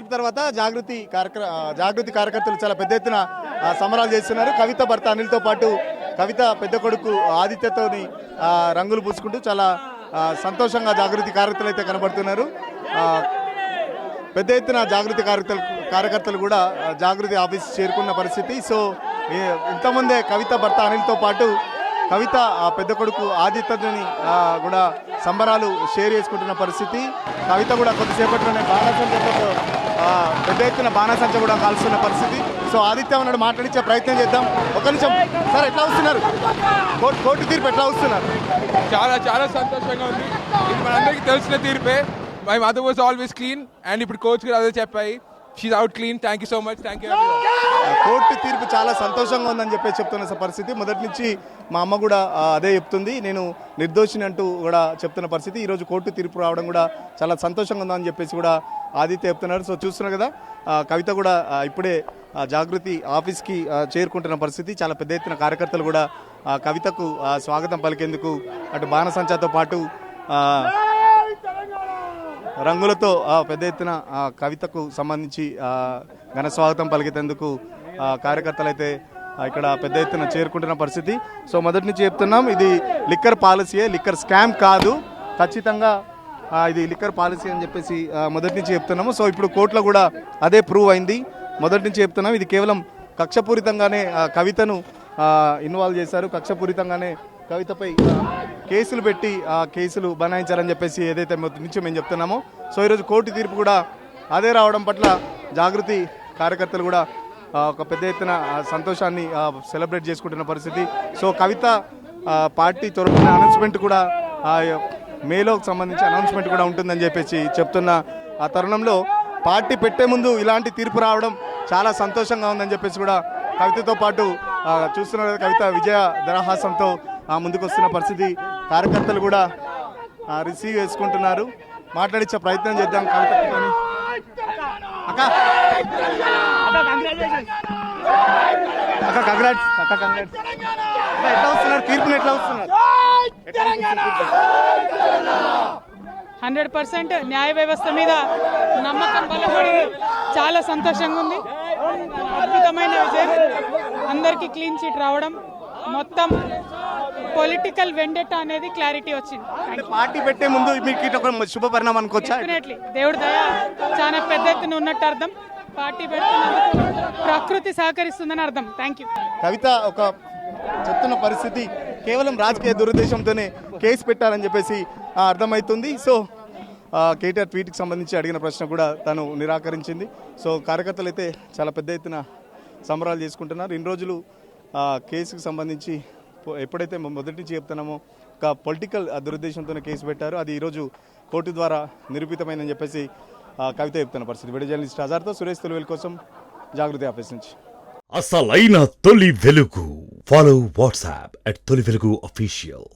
తీర్పు తర్వాత జాగృతి కార్యకర్తలు చాలా పెద్ద ఎత్తున సంబరాలు చేస్తున్నారు. కవిత భర్త అనిల్తో పాటు కవిత పెద్ద కొడుకు ఆదిత్యతోని రంగులు పూసుకుంటూ చాలా సంతోషంగా జాగృతి కార్యకర్తలు అయితే కనబడుతున్నారు. పెద్ద ఎత్తున జాగృతి కార్యకర్తలు కూడా జాగృతి ఆఫీస్ చేరుకున్న పరిస్థితి. సో ఇంతకుముందే కవిత భర్త అనిల్తో పాటు కవిత పెద్ద కొడుకు ఆదిత్యని కూడా సంబరాలు షేర్ చేసుకుంటున్న పరిస్థితి. కవిత కూడా కొద్దిసేపట్లోనే బాణాసంచతో పెద్ద ఎత్తున బాణాసంచ కూడా కాల్స్తున్న పరిస్థితి. సో ఆదిత్య ఉన్నాడు, మాట్లాడించే ప్రయత్నం చేద్దాం. ఒక నిమిషం సార్, ఎట్లా వస్తున్నారు? కోర్టు తీర్పు ఎట్లా వస్తున్నారు? చాలా చాలా సంతోషంగా ఉంది. ఇది మనందరికీ తెలిసిన తీర్పే. My mother was always clean and ఇప్పుడు కోచ్ కూడా అదే చెప్పాయి. She out clean. Thank you so much. Thank you. Court తీర్పు చాలా సంతోషంగా ఉందని చెప్పేసి చెప్తున్న పరిస్థితి. మొదటి నుంచి మా అమ్మ కూడా అదే చెప్తుంది, నేను నిర్దోషిని అంటూ కూడా చెప్తున్న పరిస్థితి. ఈరోజు కోర్టు తీర్పు రావడం కూడా చాలా సంతోషంగా ఉందని చెప్పేసి కూడా ఆదిత్య చెప్తున్నారు. సో చూస్తున్నారు కదా, కవిత కూడా ఇప్పుడే జాగృతి ఆఫీస్కి చేరుకుంటున్న పరిస్థితి. చాలా పెద్ద ఎత్తున కార్యకర్తలు కూడా కవితకు స్వాగతం పలికేందుకు అటు బాణసంచాతో పాటు రంగులతో పెద్ద ఎత్తున కవితకు సంబంధించి ఘన స్వాగతం పలికేందుకు కార్యకర్తలు అయితే ఇక్కడ పెద్ద ఎత్తున చేరుకుంటున్న పరిస్థితి. సో మొదటి నుంచి చెప్తున్నాం, ఇది లిక్కర్ పాలసీయే, లిక్కర్ స్కామ్ కాదు, ఖచ్చితంగా ఇది లిక్కర్ పాలసీ అని చెప్పేసి మొదటి నుంచి చెప్తున్నాము. సో ఇప్పుడు కోర్టులో కూడా అదే ప్రూవ్ అయింది. మొదటి నుంచి చెప్తున్నాం, ఇది కేవలం కక్షపూరితంగానే కవితను ఇన్వాల్వ్ చేశారు, కక్షపూరితంగానే కవితపై కేసులు పెట్టి కేసులు బనాయించారని చెప్పేసి ఏదైతే మొదటి నుంచి మేము చెప్తున్నామో. సో ఈరోజు కోర్టు తీర్పు కూడా అదే రావడం పట్ల జాగృతి కార్యకర్తలు కూడా ఒక పెద్ద ఎత్తున సంతోషాన్ని సెలబ్రేట్ చేసుకుంటున్న పరిస్థితి. సో కవిత పార్టీ త్వరలో అనౌన్స్మెంట్ కూడా మేలోకి సంబంధించి అనౌన్స్మెంట్ కూడా ఉంటుందని చెప్పేసి చెప్తున్న ఆ తరుణంలో పార్టీ పెట్టే ముందు ఇలాంటి తీర్పు రావడం చాలా సంతోషంగా ఉందని చెప్పేసి కూడా కవితతో పాటు చూస్తున్న కవిత విజయ దరహాసంతో ముందుకు వస్తున్న పరిస్థితి. కార్యకర్తలు కూడా రిసీవ్ చేసుకుంటున్నారు. మాట్లాడించే ప్రయత్నం చేద్దాం కవితతో. అక్క కంగ్రాట్స్, అక్క కంగ్రాట్స్. ఎట్లా వస్తున్నారు తీర్పుని, ఎట్లా వస్తున్నారు? 100% న్యాయ వ్యవస్థ మీద నమ్మకం బలపడింది. చాలా సంతోషంగా ఉంది. అద్భుతమైన విజయం. అందరికీ క్లీన్ చిట్ రావడం, మొత్తం పొలిటికల్ వెండెటా అనేది క్లారిటీ వచ్చింది. పార్టీ పెట్టే ముందు మీకు ఒక శుభ పరిణామం అనుకోవచ్చా? డెఫినెట్లీ దేవుడి దయ చాలా పెద్ద ఎత్తున ఉన్నట్టు అర్థం. పార్టీ పెడుతున్నందుకు ప్రకృతి సహకరిస్తుందని అర్థం. Thank you. కవిత ఒక చెప్తున్న పరిస్థితి కేవలం రాజకీయ దురుద్దేశంతోనే కేసు పెట్టాలని చెప్పేసి అర్థమవుతుంది. సో కేటీఆర్ ట్వీట్కి సంబంధించి అడిగిన ప్రశ్న కూడా తను నిరాకరించింది. సో కార్యకర్తలు అయితే చాలా పెద్ద ఎత్తున సంబరాలు చేసుకుంటున్నారు. ఇన్ని రోజులు కేసుకు సంబంధించి ఎప్పుడైతే మొదటి నుంచి చెప్తున్నామో ఒక పొలిటికల్ దురుద్దేశంతోనే కేసు పెట్టారు, అది ఈరోజు కోర్టు ద్వారా నిరూపితమైందని చెప్పేసి కవిత చెప్తున్న పరిస్థితి. వీడియో జర్నలిస్ట్ అజార్తో సురేష్ తొలివేల్ కోసం జాగృతి ఆఫీస్ నుంచి. అసలైన తొలి వెలుగు. ఫాలో వాట్సాప్ @తొలి వెలుగు అఫీషియల్.